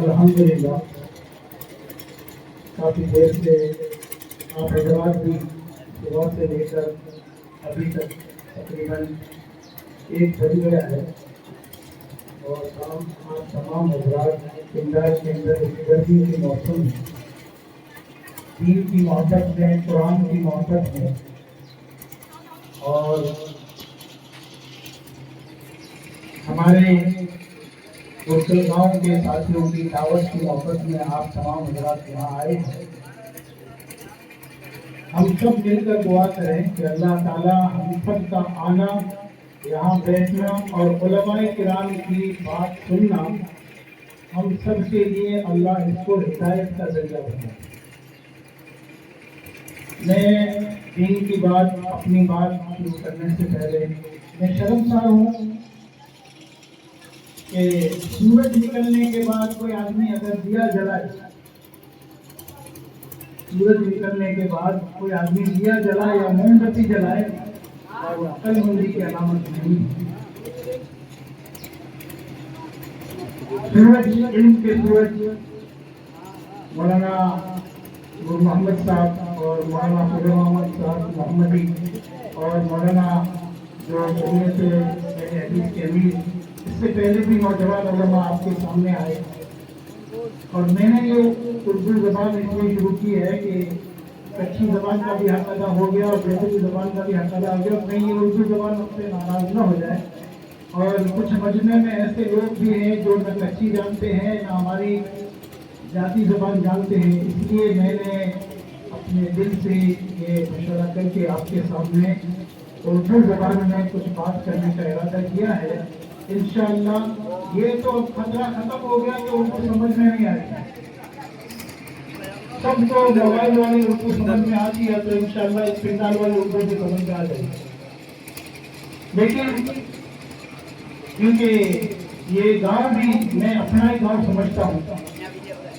الحمدللہ کافی دیر سے آپ حضرات بھی صبح سے لے کر ابھی تک تقریباً 1 بج گیا ہے، اور آپ تمام حضرات امداد کے اندر اس گرمی کے موسم میں دین کی محبت میں، قرآن کی محبت میں اور ہمارے گاؤں کے ساتھیوں کی دعوت کی محبت میں آپ تمام حضرات یہاں آئے ہیں۔ ہم سب مل کر دعا کریں کہ اللہ تعالیٰ ہم سب کا آنا، یہاں بیٹھنا اور علماء کرام کی بات سننا ہم سب کے لیے اللہ اس کو ہدایت کا ذریعہ بنائے۔ میں دین کی بات، اپنی بات شروع کرنے سے پہلے میں شرمسار ہوں کہ سورج نکلنے کے بعد کوئی آدمی اگر دیا جلائے، سورج نکلنے کے بعد کوئی آدمی دیا جلائے یا موم بتی جلائے اور وہ عقل مندی کی علامت نہیں ہے۔ سورج، علم کے سورج مولانا نور محمد صاحب اور مولانا فضل محمد صاحب محمدی اور مولانا جو جمعیت اہل حدیث کے امیر، اس سے پہلے بھی نوجوان علماء آپ کے سامنے آئے، اور میں نے یہ اردو زبان اس لیے شروع کی ہے کہ کچھی زبان کا بھی حق ادا ہو گیا اور بیرونی زبان کا بھی حق ادا ہو گیا، کہیں یہ اردو زبان ہم سے ناراض نہ ہو جائے۔ اور کچھ مجمع میں ایسے لوگ بھی ہیں جو نہ کچھی جانتے ہیں نہ ہماری ذاتی زبان جانتے ہیں، اس لیے میں نے اپنے دل سے یہ مشورہ کر کے آپ کے سامنے اردو زبان میں کچھ بات کرنے کا ارادہ کیا ہے۔ انشاءاللہ یہ تو خطرہ ختم ہو گیا کہ اردو سمجھ میں نہیں آتی، سب کو موبائل والی اردو سمجھ میں آتی ہے، تو انشاءاللہ اس پنڈال والی اردو بھی سمجھ میں آ جائے گی۔ لیکن کیونکہ یہ گاؤں بھی میں اپنا ہی گاؤں سمجھتا ہوں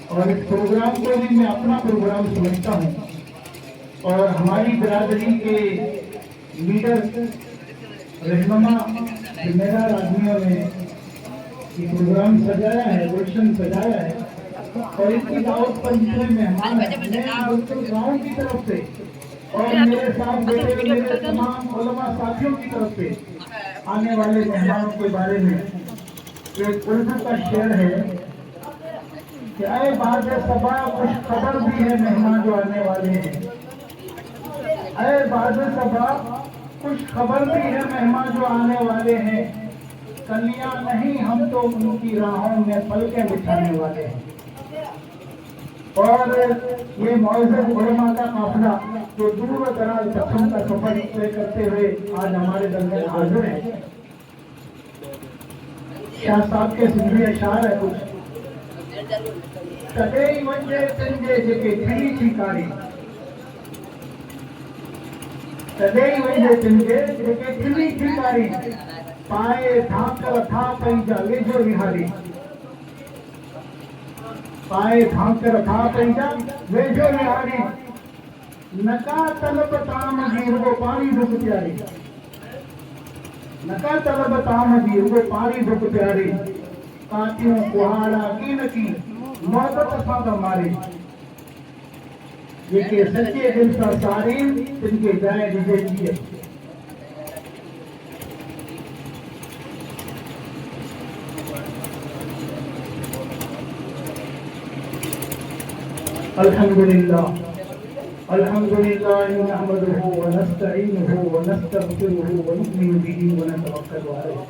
اور اس پروگرام کو بھی میں اپنا پروگرام سمجھتا ہوں، اور ہماری برادری کے لیڈر، رہنما، ذمہ دار آدمیوں نے یہ پروگرام سجایا ہے، گلشن سجایا ہے، اور ان کی دعوت پر جتنے مہمان ہیں، میں بالکل گاؤں کی طرف سے اور میرے ساتھ بیٹھے ہوئے میرے تمام علماء ساتھیوں کی طرف سے آنے والے مہمانوں کے بارے میں ایک اردو کا شعر ہے کہ اے باز صبا خوش خبر بھی ہے مہمان جو آنے والے ہیں، اے باز صبا خوش خبر بھی ہے مہمان جو آنے والے ہیں، کلیاں نہیں ہم تو ان کی راہوں میں پلکیں بچھانے والے ہیں۔ اور یہ معزز علماء کا قافلہ جو دور و دراز پسند کا سفر طے کرتے ہوئے آج ہمارے درمیان حاضر ہیں، شاہ صاحب کے سندھی اشعار ہے کچھ، تدئی ونجے تنجے جکے تھلی تھی کاری، تدئی ونجے تنجے جکے تھلی تھی کاری، پائے دھانکر تھا پنجا ویجو وہاری، پائے دھانکر تھا پنجا ویجو وہاری، نکا طلب تام گیر وہ پانی دکھ پیاری، نکا طلب تام گیر وہ پانی دکھ پیاری، کاتیوں کہاڑا کی نکی محبت سادہ ماری، یہ کہ سچے دل کا ساری جن کے جائے دیجے کیے۔ الحمدللہ الحمدللہ نحمده ونستعینه ونستغفره ونؤمن به ونتوکل علیہ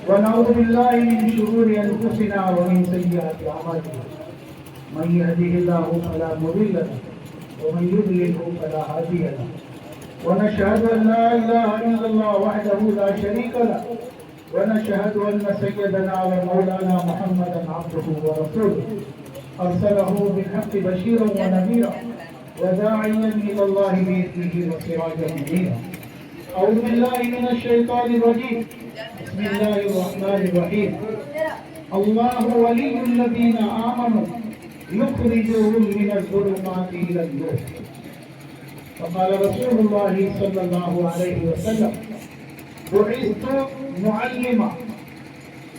ونعوذ باللہ من شرور انفسنا ومن سیئات اعمالنا، من يهده الله فلا مضل له ومن يضلل فلا هادي له، ونشهد ان لا اله الا الله وحده لا شريك له، ونشهد ان سيدنا ومولانا محمدا عبده ورسوله أرسله بالحق بشيرا ونذيرا وداعيا إلى الله بإذنه وسراجا منيرا۔ أعوذ بالله من الشيطان الرجيم، بسم الله الرحمن الرحيم، الله ولي الذين آمنوا يخرجهم من الظلمات إلى النور، وقال رسول الله صلى الله عليه وسلم بعثت معلما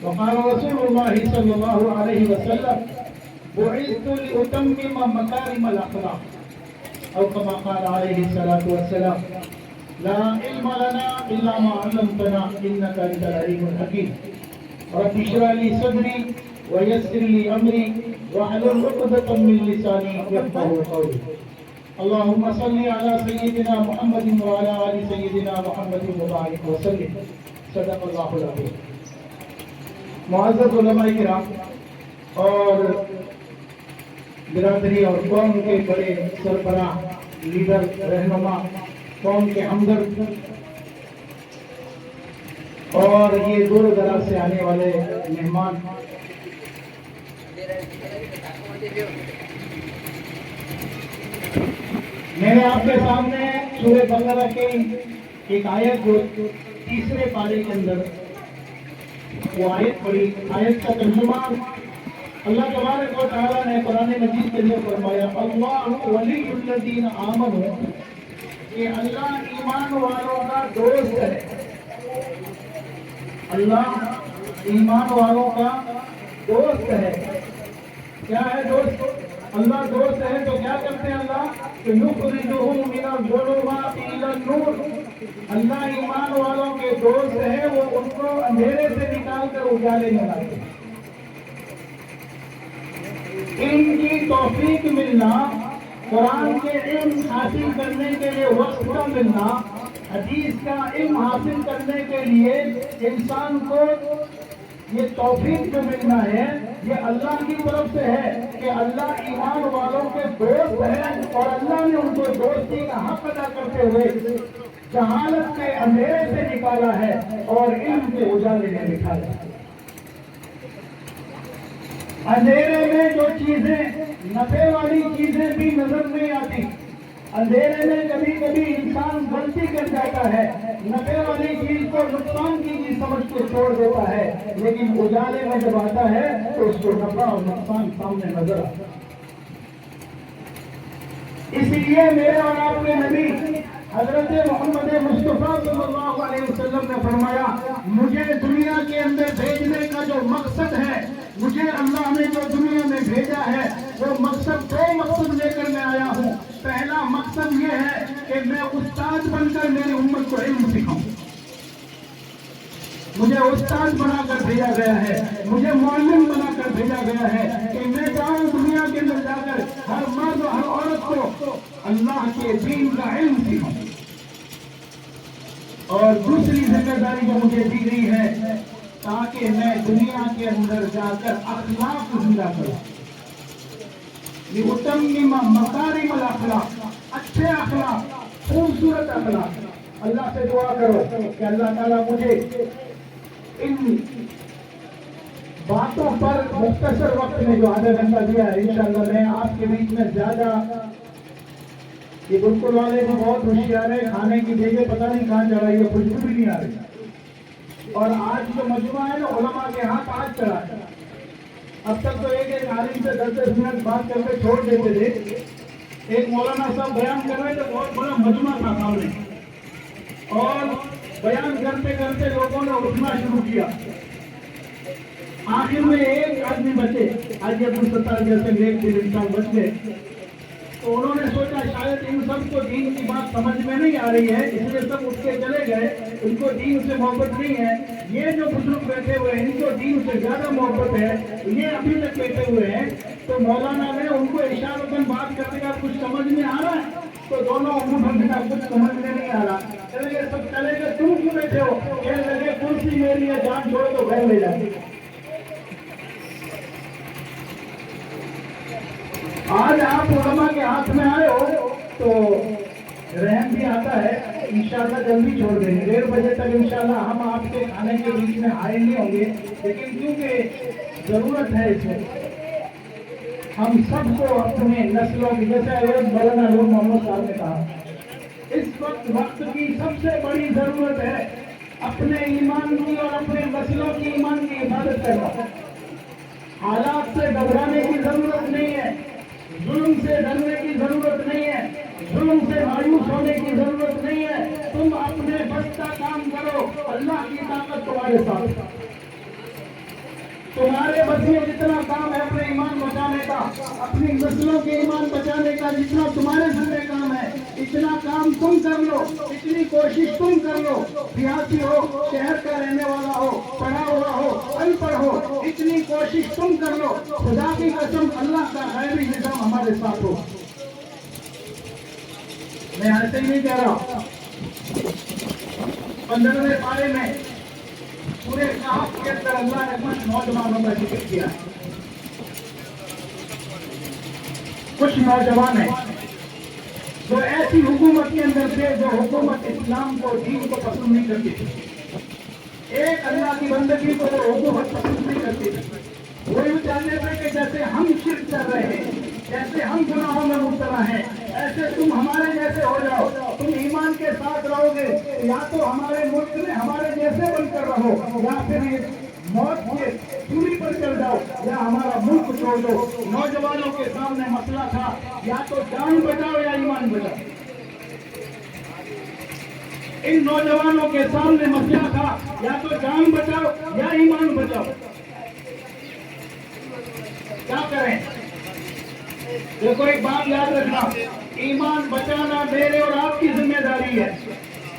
وقال رسول الله صلى الله عليه وسلم بعثت لأتمم مكارم الأخلاق أو كما قال عليه الصلاة والسلام لا علم لنا إلا ما علمتنا إنك أنت العليم الحكيم رب اشرح لي صدري ويسر لي أمري واحلل عقدة من لساني يفقهوا قولي اللهم صل على سيدنا محمد وعلى آل سيدنا محمد وبارك وسلم صدق الله العظيم. मुअज़्ज़ज़ उलमाए किराम और बिरादरी और कौम के बड़े सरबराह लीडर रहनुमा कौम के हमदर्द और ये दूर दराज से आने वाले मेहमान, मैंने आपके सामने सूरह बकरा की एक आयत जो तीसरे पारे के अंदर वो आयत पढ़ी। आयत का तर्जुमा अल्लाह तबारक व तआला ने कुरान मजीद के लिए फरमाया अल्लाहु वलियुल्लज़ीन आमनू कि अल्लाह ईमान वालों का दोस्त है। अल्लाह ईमान वालों का दोस्त है। क्या है दोस्त? अल्लाह दोस्त है तो क्या करते हैं अल्लाह? कि युखरिजुहुम मिनज़-ज़ुलुमाति इलन-नूर। अल्लाह ईमान वालों के दोस्त है, वो उनको अंधेरे से निकाल कर उजाले में लाते हैं। इनकी तौफीक मिलना, कुरान के इल्म हासिल करने के लिए वक्त का मिलना, हदीस का इल्म हासिल करने के लिए इंसान को ये तौफीक जो मिलना है ये अल्लाह की तरफ से है कि अल्लाह ईमान वालों के दोस्त है और अल्लाह ने उनको दोस्ती का हक अदा करते हुए जहालत के अंधेरे से निकाला है और इल्म के उजाले में निकाला है। अंधेरे में जो चीजें नफे वाली चीजें भी नजर नहीं आती, अंधेरे में कभी कभी इंसान गलती कर जाता है, नफे वाली चीज को नुकसान की चीज समझ के छोड़ देता है, लेकिन उजाले में जब आता है तो उसको नफा और नुकसान सामने नजर आता है। इसलिए मेरे और आपके नबी हजरत मोहम्मद मुस्तफा सल्लल्लाहु अलैहि वसल्लम ने फरमाया मुझे दुनिया के अंदर भेजने का जो मकसद है, मुझे अल्लाह ने जो दुनिया में भेजा है वो मकसद, दो मकसद लेकर मैं आया हूँ। पहला मकसद ये है कि मैं उस्ताद बनकर मेरी उम्मत को इल्म सिखाऊं। मुझे उस्ताद बनाकर भेजा गया है, मुझे मुअल्लिम बनाकर भेजा गया है कि मैं जाऊं दुनिया के अंदर जाकर हर मर्द हर औरत को अल्लाह के दीन का इल्म सिखाऊं। और दूसरी जिम्मेदारी जो मुझे दी गई है ताकि मैं दुनिया के अंदर जाकर अखलाक जिंदा करूं। लिउतम्मिम मकारिमल अखलाक, अच्छे अखलाक, खूबसूरत अखलाक। अल्लाह से दुआ करो कि अल्लाह ताला मुझे इन बातों पर मुख्तसर वक्त में जो आधा घंटा दिया है इंशाअल्लाह मैं आपके बीच में ज्यादा, ये गुरुकुल वाले भी बहुत होशियार है, खाने की जगह पता नहीं कहाँ जा रही है, खुशबू भी नहीं आ रही। और आज जो मजमा है ना उलमा के हाथ आज चला है। अब तक तो एक एक आलिम से 10-10 मिनट बात करके छोड़ देते थे। एक मौलाना साहब बयान कर रहे थे, बहुत बड़ा मजमा था सामने, और बयान करते करते लोगों ने उठना शुरू किया। आखिर में एक आदमी बचे, हाजी अब्दुल सत्तार जैसे नेक दिल इंसान बच गए। तो उन्होंने सोचा शायद इन सबको दीन की बात समझ में नहीं आ रही है, इसलिए सब उठ के चले गए, उनको दीन से मोहब्बत नहीं है। ये जो बुजुर्ग बैठे हुए हैं इनको दीन से ज्यादा मोहब्बत है, ये अभी तक बैठे हुए हैं। तो मौलाना ने उनको इशारतन बात करने का कुछ समझ में आ रहा है, तो दोनों उम्र कुछ समझ में नहीं आ रहा। चले सब चले गए, तुम क्यों बैठे हो? कहने लगे कुर्सी मेरी है, जान छोड़ो तो घर ले जाए। आज आप उलमा के हाथ में आए हो तो रहम भी आता है, इंशाल्लाह जल्दी छोड़ देंगे। 1:30 बजे तक इंशाल्लाह हम आपके खाने के बीच में आए नहीं होंगे, लेकिन क्योंकि जरूरत है इसमें हम सबको अपने नस्लों की, जैसे मौलाना नूर मोहम्मद साहब ने कहा, इस वक्त की सबसे बड़ी जरूरत है अपने ईमान की और अपने नस्लों की ईमान की हिफाजत करना। हालात से घबराने की जरूरत नहीं है, जुल्म से डरने की जरूरत नहीं है, जुल्म से मायूस होने की जरूरत नहीं है। तुम अपने बस का काम करो, अल्लाह की ताकत तुम्हारे साथ। हमारे बस में जितना काम है अपने ईमान बचाने का, अपनी नस्लों के ईमान बचाने का, जितना तुम्हारे सामने काम है, इतना काम तुम कर लो, इतनी कोशिश तुम कर लो। सियासी हो, शहर का रहने वाला हो, पढ़ा हुआ हो, अनपढ़ हो, इतनी कोशिश तुम कर लो। खुदा की कसम, अल्लाह का गैबी निजाम हमारे साथ हो। मैं ऐसे ही नहीं कह रहा। 15वें पारे में पूरे कहफ के अंदर अल्लाह ने कुछ नौजवानों का जिक्र किया। कुछ नौजवान है जो ऐसी हुकूमत के अंदर थे जो हुकूमत इस्लाम को, दीन को पसंद नहीं करती थी। एक अल्लाह की बंदगी को वो हुकूमत पसंद नहीं करती थी। वो यूँ चाहते थे कि जैसे हम शिर्क कर रहे हैं, जैसे हम गुनाहों में मुब्तला हैं, ऐसे तुम हमारे जैसे हो जाओ। तुम ईमान के साथ रहोगे, या तो हमारे मुल्क में हमारे जैसे बनकर रहो, या फिर मौत के दूरी पर चल जाओ, या हमारा मुल्क छोड़ दो। नौजवानों के सामने मसला था, या तो जान बचाओ या ईमान बचाओ। इन नौजवानों के सामने मसला था, या तो जान बचाओ या ईमान बचाओ। क्या करें? देखो, एक बात याद रखना, ईमान बचाना मेरे और आपकी जिम्मेदारी है,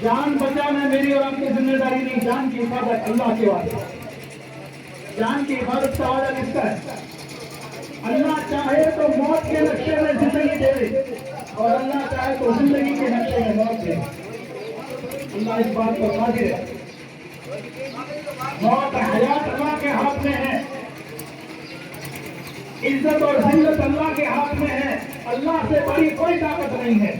जान बचाना मेरी और आपकी जिम्मेदारी नहीं। जान की हिफाजत अल्लाह के वास्ते, जान की हिफाजत का वादा किसका है? अल्लाह चाहे तो मौत के नक्शे में जिंदगी दे दे, और अल्लाह चाहे तो जिंदगी के नक्शे में मौत दे। अल्लाह इस बात को कादिर है। मौत हयात अल्लाह के हाथ में है, इज्जत और जिल्लत अल्लाह के हाथ में है। अल्लाह से बड़ी कोई ताकत नहीं है,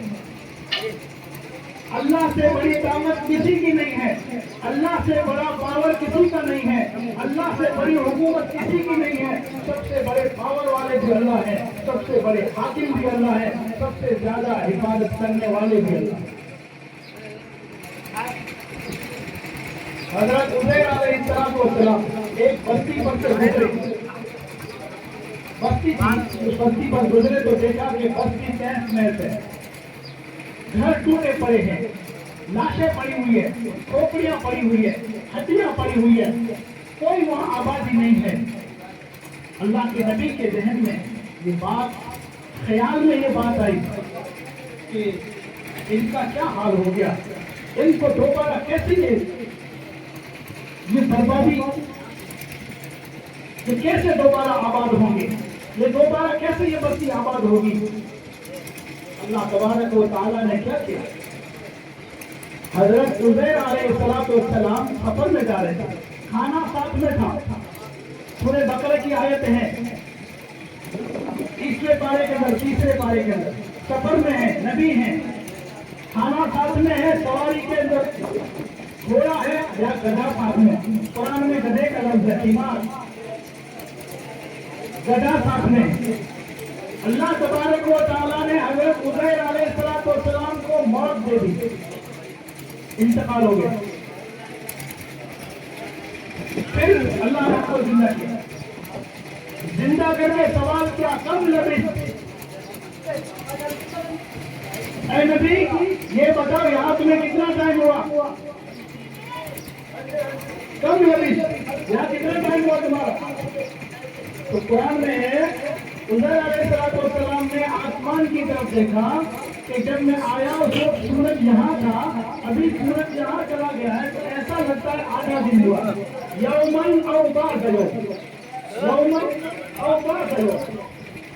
अल्लाह से बड़ी ताकत किसी की नहीं है, अल्लाह से बड़ा पावर किसी का नहीं है, अल्लाह से बड़ी हुकूमत किसी की नहीं है। सबसे बड़े पावर वाले भी अल्लाह है, सबसे बड़े हाकिम भी अल्लाह है, सबसे ज्यादा हिफाजत करने वाले भी अल्लाह है। हजरत उज़ैर अलैहिस्सलाम एक बस्ती पर से गुजरे, बस्ती थी, उस बस्ती पर गुजरे तो देखा कि बस्ती तहस नहस है, घर टूटे पड़े हैं, लाशें पड़ी हुई है, खोपड़ियां पड़ी हुई है, हड्डियां पड़ी हुई है, कोई वहां आबादी नहीं है। अल्लाह के नबी के जहन में ये बात, ख्याल में ये बात आई कि इनका क्या हाल हो गया, इनको दोबारा कैसे ये बर्बादी, ये कैसे दोबारा आबाद होंगे, ये दोबारा कैसे ये बस्ती आबाद होगी। अल्लाह तबारक व तआला ने क्या किया, हजरत उज़ैर अलैहिस्सलाम सफर में जा रहे थे, खाना साथ में था। सूरह बकरा की आयत है 30वें पारे के अंदर, 30वें पारे के अंदर, सफर में है, नबी है, खाना साथ में है, सवारी के अंदर घोड़ा है या गधा साथ में। कुरान में गधे का लफ्ज़ है, हिमार, गधा साथ में। अल्लाह तबारक व तआला ने हजरत उज़ैर अलैहिस्सलाम को मौत दे दी, इंतकाल हो गया। फिर अल्लाह ने आपको जिंदा किया, जिंदा करके सवाल किया, कब लबिस्त, ऐ नबी ये बताओ यहाँ तुम्हें कितना टाइम हुआ, कब लबिस्त, यहाँ कितना टाइम हुआ तुम्हारा। तो कुरान में है उज़ैर अलैहिस्सलाम ने आसमान की तरफ देखा कि जब मैं आया तो सूरज यहाँ था, अभी सूरज यहाँ चला गया है, तो ऐसा लगता है आधा दिन हुआ। यौमन औ बादलो, यौमन औ बादलो।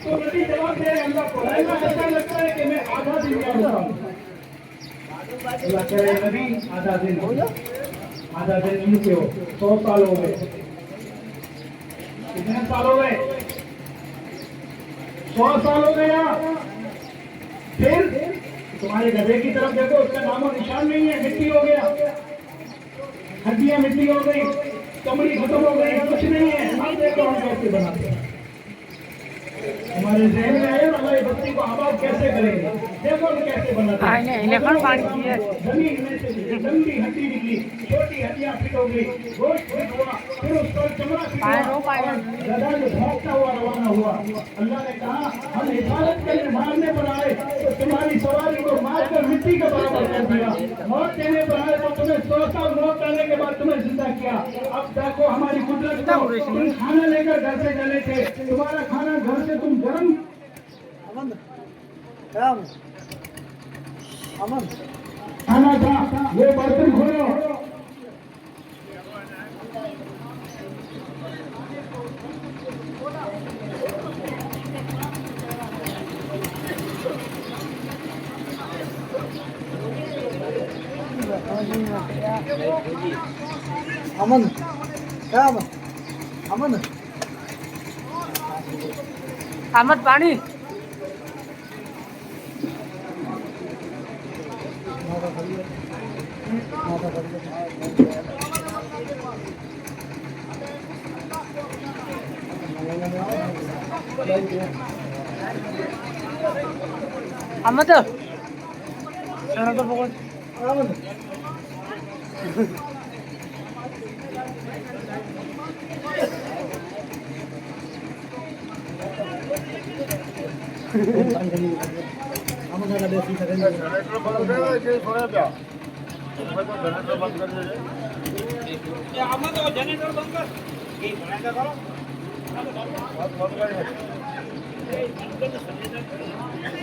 तो नबी जवाब दे अल्लाह को, ऐसा लगता है कि मैं आधा दिन का हुआ हूँ। अल्लाह कह रहे नबी आधा दिन हो, आधा दिन नहीं के हो, 100 साल हो गए। कितने साल हो गए? 100 साल हो गया। फिर तुम्हारे गधे की तरफ देखो, उसका नामो निशान नहीं है, मिट्टी हो गया, हड्डियां मिट्टी हो गई, कमरी खत्म हो गई, कुछ नहीं है। हम देखो हम कैसे बनाते हैं, हमारे जहन में आया ना, ये बस्ती को आबाद कैसे करेंगे, देखो हम कैसे बनाते हैं। जमीन में से लंबी हड्डी निकली, छोटी हड्डियां फिट हो गई, गोश्त फिट हुआ, फिर उस पर चमड़ा फिट हुआ, गधा जो भागता हुआ रवाना हुआ। अल्लाह ने कहा हम हिफाजत के लिए मारने पर आए, तो तुम्हारी सवारी को मार कर मिट्टी के बराबर कर दिया। मौत देने पर आए तो तुम्हें 100 साल मौत डालने के बाद तुम्हें जिंदा किया। अब देखो हमारी कुदरत को, तुम खाना लेकर घर से चले थे, तुम्हारा खाना घर से तुम गरम खाना था, ये बर्तन खोलो। अमन क्या अमन अमन अहमद पानी अहमद अमन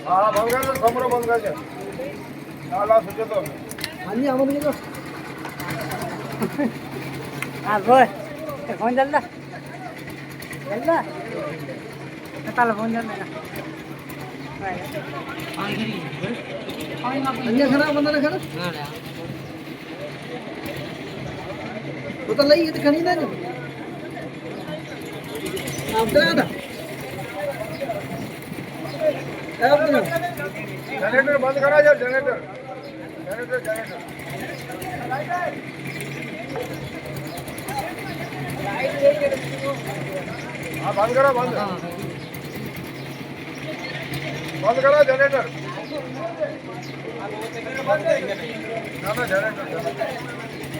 हाँ बंद कर कमरा बंद कर दे नाला सुझे तो हाँ जी अमन के तो हाँ बोल फोन चल रहा कल फोन चल रहा अन्य खरा बंदा ना खरा तो लई ये खणी ना आप तो जनरेटर बंद करा यार जनरेटर जनरेटर जनरेटर हाँ बंद करा बंद करा जनरेटर ना जनरेटर